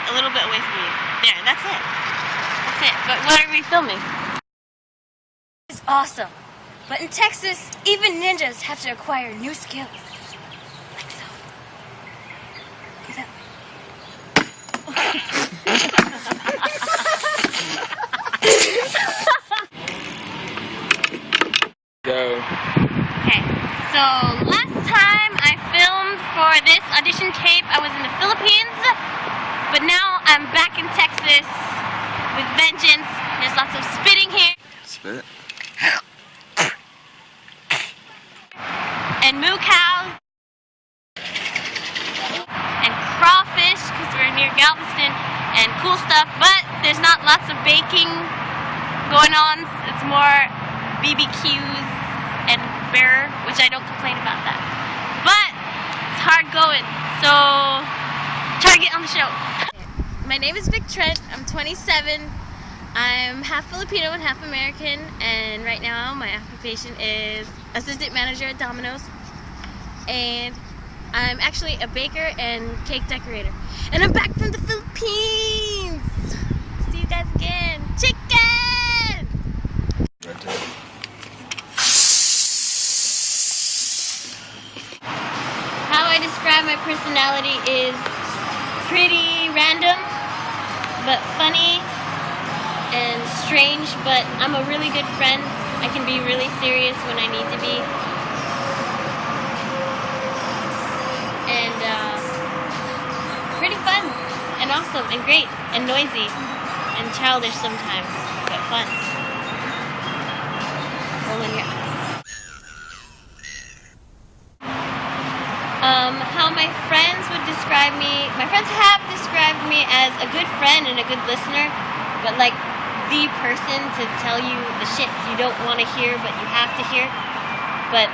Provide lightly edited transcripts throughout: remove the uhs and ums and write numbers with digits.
a little bit away from you. There, that's it. That's it. But what are we filming? It's awesome. But in Texas, even ninjas have to acquire new skills. Like so. Like that. Go. Okay, so last time I filmed for this audition tape, I was in the Philippines, but now I'm back in Texas with vengeance. There's lots of spitting here. Spit. And moo cows. And crawfish, because we're near Galveston, and cool stuff, but there's not lots of baking going on. It's more BBQs and beer, which I don't complain about that. But it's hard going, so try to get on the show. My name is Vic Trent. I'm 27. I'm half Filipino and half American, and right now my occupation is assistant manager at Domino's, and I'm actually a baker and cake decorator. And I'm back from the Philippines. See you guys again. Chicken! Right there. How I describe my personality is pretty random, but funny and strange, but I'm a really good friend. I can be really serious when I need to be. And pretty fun and awesome and great and noisy and childish sometimes, but fun. Rolling your eyes. How my friends would describe me, my friends have described me as a good friend and a good listener, but like the person to tell you the shit you don't want to hear but you have to hear. But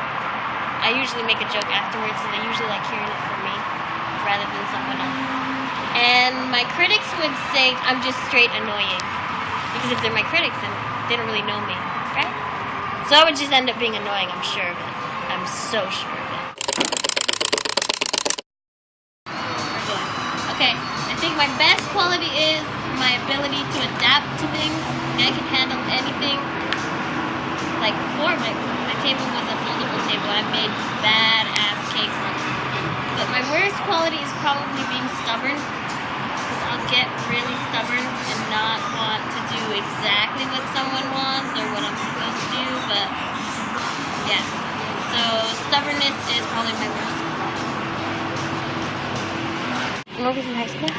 I usually make a joke afterwards, and I usually like hearing it from me rather than someone else. And my critics would say I'm just straight annoying, because if they're my critics, then they don't really know me, right? So I would just end up being annoying, I'm sure of it. I'm so sure of it. Okay, I think my best quality is my ability to adapt to things. I can handle anything. Like before, my table was a foldable table. I made badass cakes on it. But my worst quality is probably being stubborn, because I'll get really stubborn and not want to do exactly what someone wants or what I'm supposed to do. But yeah, so stubbornness is probably my worst. When I was in high school?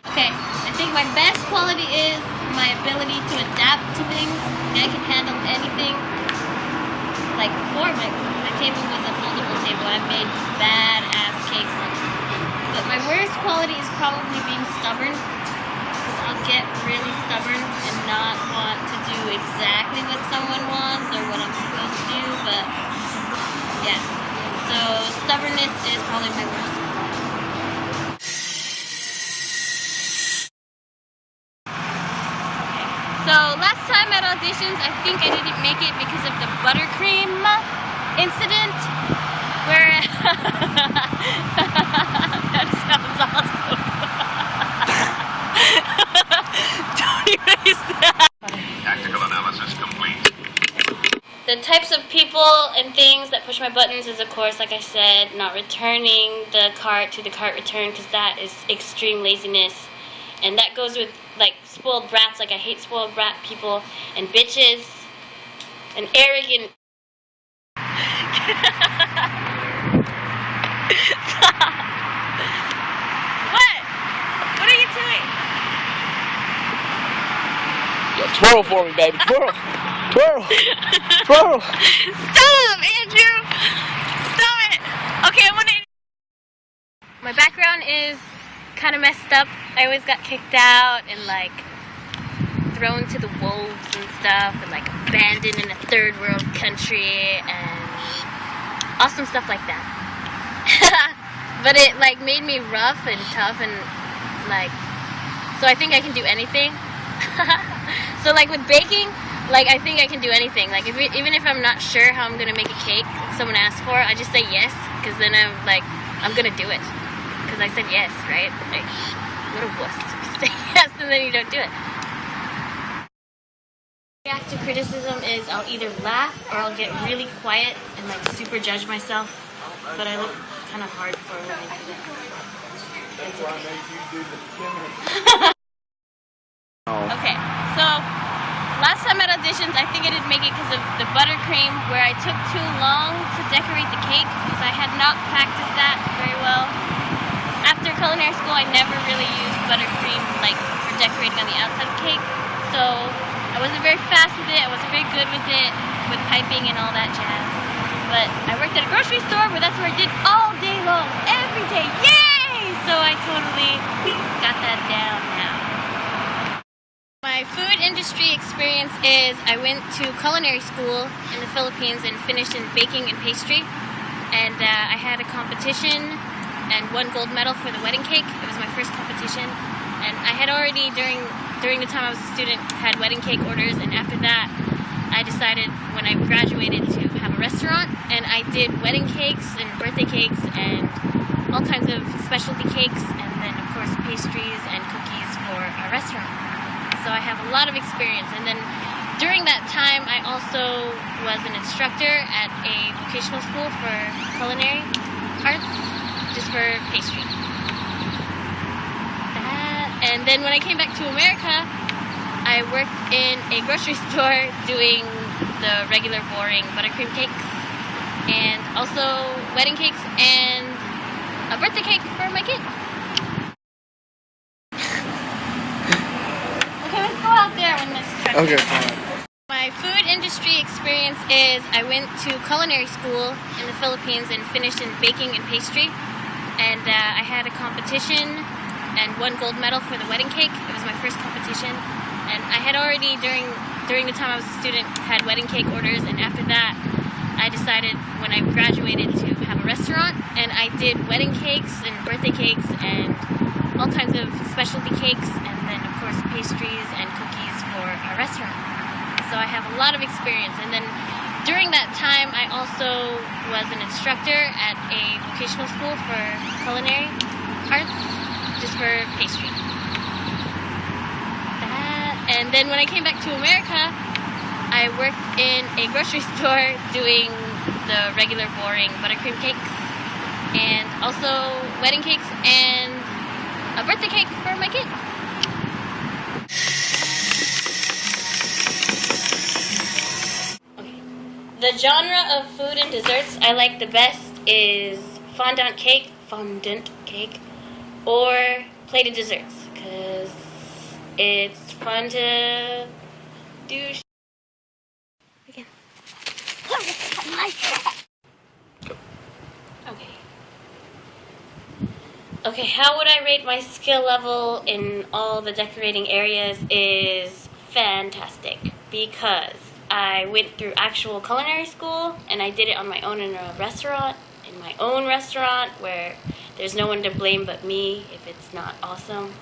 Okay, I think my best quality is my ability to adapt to things. I can handle anything. Like before, my table was a foldable table. I made badass cakes on it. But my worst quality is probably being stubborn, because I'll get really stubborn and not want to do exactly what someone wants or what I'm supposed to do. But yeah. So stubbornness is probably my worst. Okay. So last time at auditions, I think I didn't make it because of the buttercream incident, where that sounds awesome. Don't erase that. Tactical analysis complete. The types of people and things that push my buttons is, of course, like I said, not returning the cart to the cart return, because that is extreme laziness. And that goes with, like, spoiled brats. Like, I hate spoiled brat people and bitches and arrogant. What? What are you doing? Twirl for me, baby. Twirl. Twirl. Twirl. Stop, Andrew. Stop it. Okay, I'm gonna. My background is kind of messed up. I always got kicked out and like thrown to the wolves and stuff, and like abandoned in a third world country and awesome stuff like that. But it like made me rough and tough and like, so I think I can do anything. So like with baking, like I think I can do anything. Like even if I'm not sure how I'm gonna make a cake, someone asks for it, I just say yes, because then I'm like, I'm gonna do it, because because I said yes, right? Like, what a wuss. You say yes and then you don't do it. React to criticism is I'll either laugh or I'll get really quiet and like super judge myself, but I look kind of hardcore when I do that. Okay, so last time at auditions, I think I didn't make it because of the buttercream, where I took too long to decorate the cake because I had not practiced that very well. After culinary school, I never really used buttercream like for decorating on the outside of the cake, so I wasn't very fast with it. I wasn't very good with it, with piping and all that jazz. But I worked at a grocery store where that's where I did all day long, every day. Yay! So I totally got that down now. My food industry experience is I went to culinary school in the Philippines and finished in baking and pastry. And I had a competition and won gold medal for the wedding cake. It was my first competition. And I had already, during the time I was a student, had wedding cake orders. And after that, I decided when I graduated to have a restaurant. And I did wedding cakes and birthday cakes and all kinds of specialty cakes. And then, of course, pastries and cookies for a restaurant. So I have a lot of experience. And then during that time, I also was an instructor at a vocational school for culinary arts, just for pastry. And then when I came back to America, I worked in a grocery store doing the regular boring buttercream cakes and also wedding cakes and a birthday cake for my kid. Okay, let's go out there when this truck Okay, is. fine. My food industry experience is I went to culinary school in the Philippines and finished in baking and pastry. And I had a competition and won gold medal for the wedding cake. It was my first competition. And I had already, during the time I was a student, had wedding cake orders. And after that, I decided when I graduated to have a restaurant. And I did wedding cakes and birthday cakes and all kinds of specialty cakes. And then, of course, pastries and cookies for a restaurant. So I have a lot of experience. And then during that time, I also was an instructor at a vocational school for culinary arts, just for pastry. And then when I came back to America, I worked in a grocery store doing the regular boring buttercream cakes and also wedding cakes and a birthday cake for my kid. Okay. The genre of food and desserts I like the best is fondant cake, or plated desserts, because it's fun to do again. Okay, how would I rate my skill level in all the decorating areas is fantastic, because I went through actual culinary school and I did it on my own in a restaurant, in my own restaurant, where there's no one to blame but me if it's not awesome.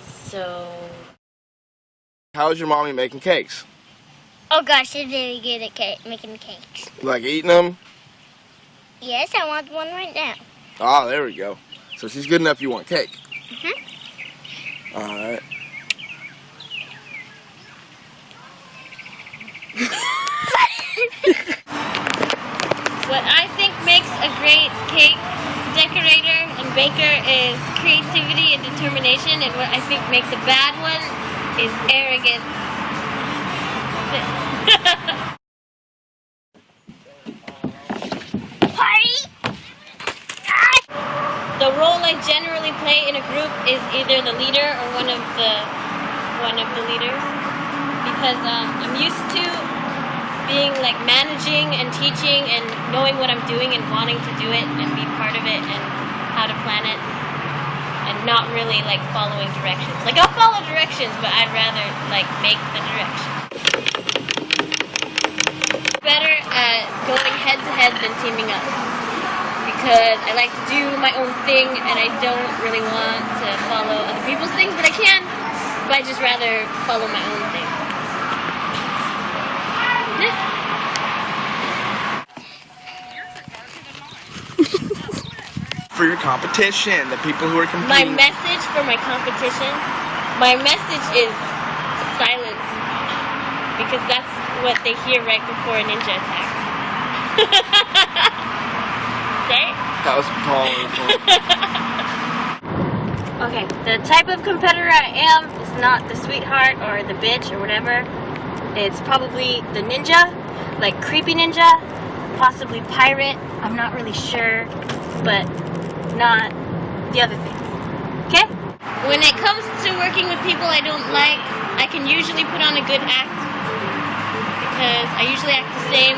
So... How's your mommy making cakes? Oh gosh, she's very good at making cakes. You like eating them? Yes, I want one right now. Ah, there we go. So she's good enough you want cake? Mm-hmm. Alright. What I think makes a great cake decorator and baker is creativity and determination, and what I think makes a bad one is arrogance. Party! The role I generally play in a group is either the leader or one of the leaders, because I'm used to being like managing and teaching and knowing what I'm doing and wanting to do it and be part of it and how to plan it, and not really like following directions. Like I'll follow directions, but I'd rather like make the directions. Better at going head to head than teaming up, because I like to do my own thing and I don't really want to follow other people's things, but I can, but I'd just rather follow my own thing. For your competition, the people who are My competing. message for my competition, my message is silence. Because that's what they hear right before a ninja attack. Right? That was powerful. Okay, the type of competitor I am is not the sweetheart or the bitch or whatever. It's probably the ninja, like creepy ninja, possibly pirate, I'm not really sure, but not the other things. Okay? When it comes to working with people I don't like, I can usually put on a good act because I usually act the same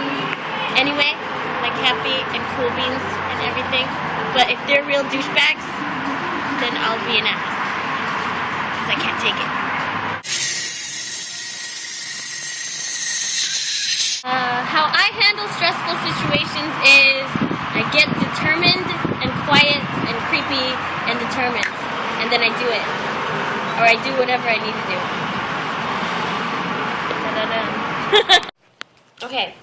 anyway, like happy and cool beans and everything. But if they're real douchebags, then I'll be an ass because I can't take it. How I handle stressful situations is I get determined and quiet and creepy and determined, and then I do it, or I do whatever I need to do. Okay,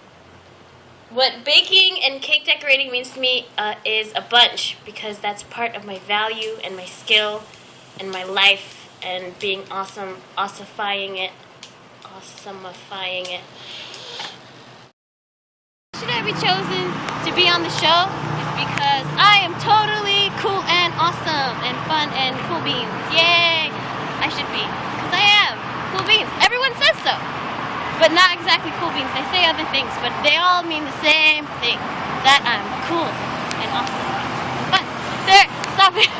what baking and cake decorating means to me is a bunch, because that's part of my value and my skill and my life and being awesome, awesomifying it. Should I be chosen to be on the show is because I am totally cool and awesome and fun and cool beans. Yay! I should be, because I am cool beans. Everyone says so, but not exactly cool beans. They say other things, but they all mean the same thing, that I'm cool and awesome and fun. There, stop it.